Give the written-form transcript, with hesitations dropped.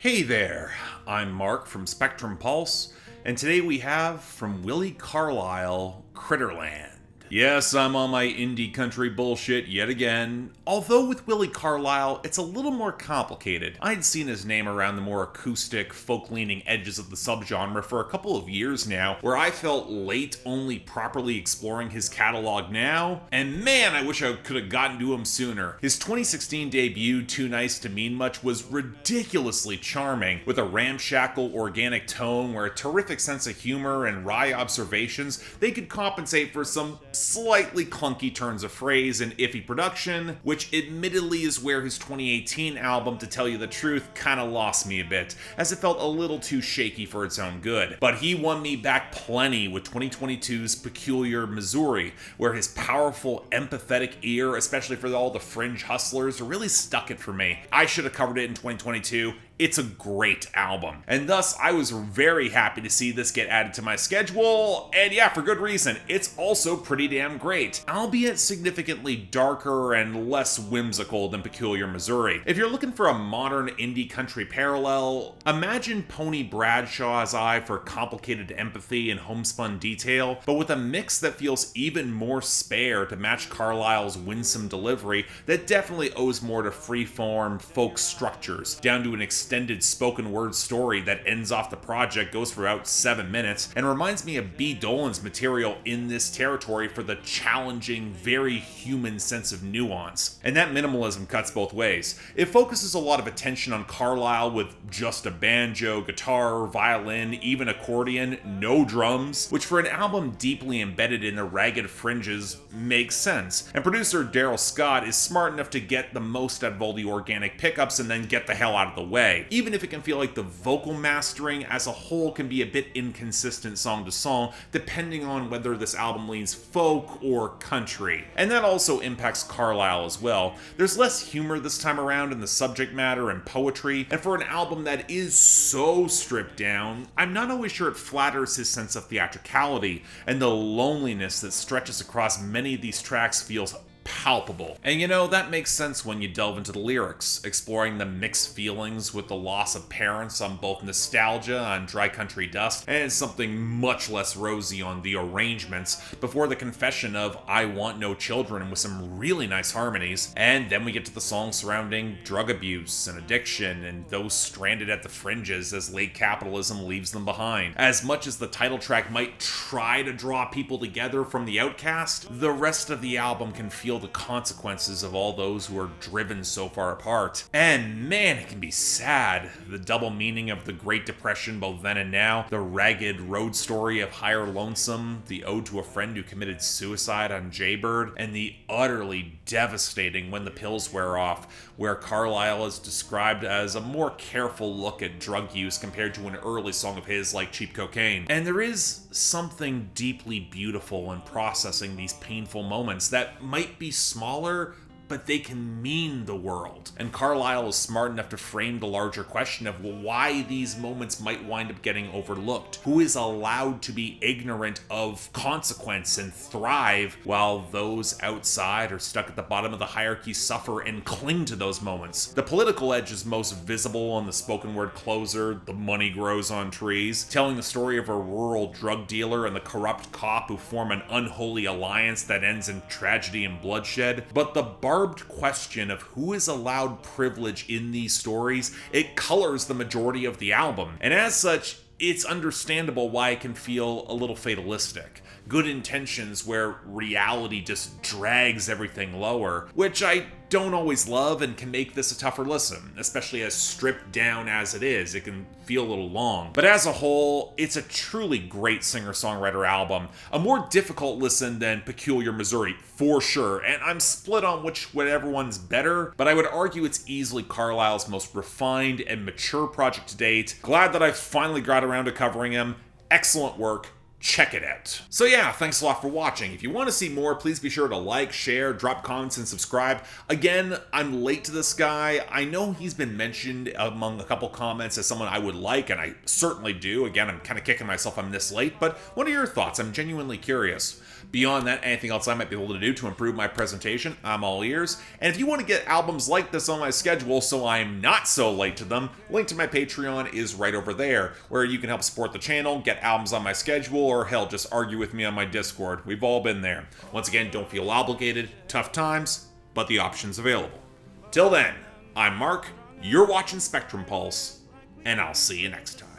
Hey there, I'm Mark from Spectrum Pulse, and today we have from Willi Carlisle Critterland. Yes, I'm on my indie country bullshit yet again, although with Willi Carlisle, it's a little more complicated. I'd seen his name around the more acoustic, folk-leaning edges of the subgenre for a couple of years now, where I felt late only properly exploring his catalog now, and man, I wish I could have gotten to him sooner. His 2016 debut, Too Nice to Mean Much, was ridiculously charming, with a ramshackle, organic tone where a terrific sense of humor and wry observations, they could compensate for some slightly clunky turns of phrase and iffy production, which admittedly is where his 2018 album, To Tell You the Truth, kinda lost me a bit, as it felt a little too shaky for its own good. But he won me back plenty with 2022's Peculiar Missouri, where his powerful, empathetic ear, especially for all the fringe hustlers, really stuck it for me. I should have covered it in 2022. It's a great album, and thus I was very happy to see this get added to my schedule, and yeah, for good reason. It's also pretty damn great, albeit significantly darker and less whimsical than Peculiar Missouri. If you're looking for a modern indie country parallel, imagine Pony Bradshaw's eye for complicated empathy and homespun detail, but with a mix that feels even more spare to match Carlisle's winsome delivery that definitely owes more to freeform folk structures, down to an extended spoken word story that ends off the project, goes for about 7 minutes, and reminds me of B. Dolan's material in this territory for the challenging, very human sense of nuance. And that minimalism cuts both ways. It focuses a lot of attention on Carlisle with just a banjo, guitar, violin, even accordion, no drums, which for an album deeply embedded in the ragged fringes makes sense. And producer Daryl Scott is smart enough to get the most out of all the organic pickups and then get the hell out of the way. Even if it can feel like the vocal mastering as a whole can be a bit inconsistent song to song, depending on whether this album leans folk or country. And that also impacts Carlisle as well. There's less humor this time around in the subject matter and poetry, and for an album that is so stripped down, I'm not always sure it flatters his sense of theatricality, and the loneliness that stretches across many of these tracks feels palpable. And you know, that makes sense when you delve into the lyrics, exploring the mixed feelings with the loss of parents on both Nostalgia on Dry Country Dust, and something much less rosy on The Arrangements, before the confession of I Want No Children with some really nice harmonies. And then we get to the songs surrounding drug abuse and addiction and those stranded at the fringes as late capitalism leaves them behind. As much as the title track might try to draw people together from the outcast, the rest of the album can feel the consequences of all those who are driven so far apart. And man, it can be sad. The double meaning of the Great Depression both then and now, the ragged road story of Higher Lonesome, the ode to a friend who committed suicide on Jaybird, and the utterly devastating When the Pills Wear Off, where Carlisle is described as a more careful look at drug use compared to an early song of his like Cheap Cocaine. And there is something deeply beautiful in processing these painful moments that might be smaller, but they can mean the world. And Carlisle is smart enough to frame the larger question of why these moments might wind up getting overlooked. Who is allowed to be ignorant of consequence and thrive, while those outside are stuck at the bottom of the hierarchy suffer and cling to those moments? The political edge is most visible on the spoken word closer, The Money Grows on Trees, telling the story of a rural drug dealer and the corrupt cop who form an unholy alliance that ends in tragedy and bloodshed. But the barbed question of who is allowed privilege in these stories, it colors the majority of the album. And as such, it's understandable why it can feel a little fatalistic. Good intentions where reality just drags everything lower, which I don't always love and can make this a tougher listen, especially as stripped down as it is. It can feel a little long. But as a whole, it's a truly great singer-songwriter album. A more difficult listen than Peculiar Missouri, for sure, and I'm split on whichever one's better, but I would argue it's easily Carlisle's most refined and mature project to date. Glad that I finally got around to covering him. Excellent work. check it out. So yeah, thanks a lot for watching. If you want to see more, please be sure to like, share, drop comments, and subscribe. Again, I'm late to this guy. I know he's been mentioned among a couple comments as someone I would like, and I certainly do. Again, I'm kind of kicking myself I'm this late, but what are your thoughts? I'm genuinely curious. Beyond that, anything else I might be able to do to improve my presentation, I'm all ears. And if you want to get albums like this on my schedule so I'm not so late to them, link to my Patreon is right over there, where you can help support the channel, get albums on my schedule, or hell, just argue with me on my Discord. We've all been there. Once again, don't feel obligated, tough times, but the option's available. Till then, I'm Mark, you're watching Spectrum Pulse, and I'll see you next time.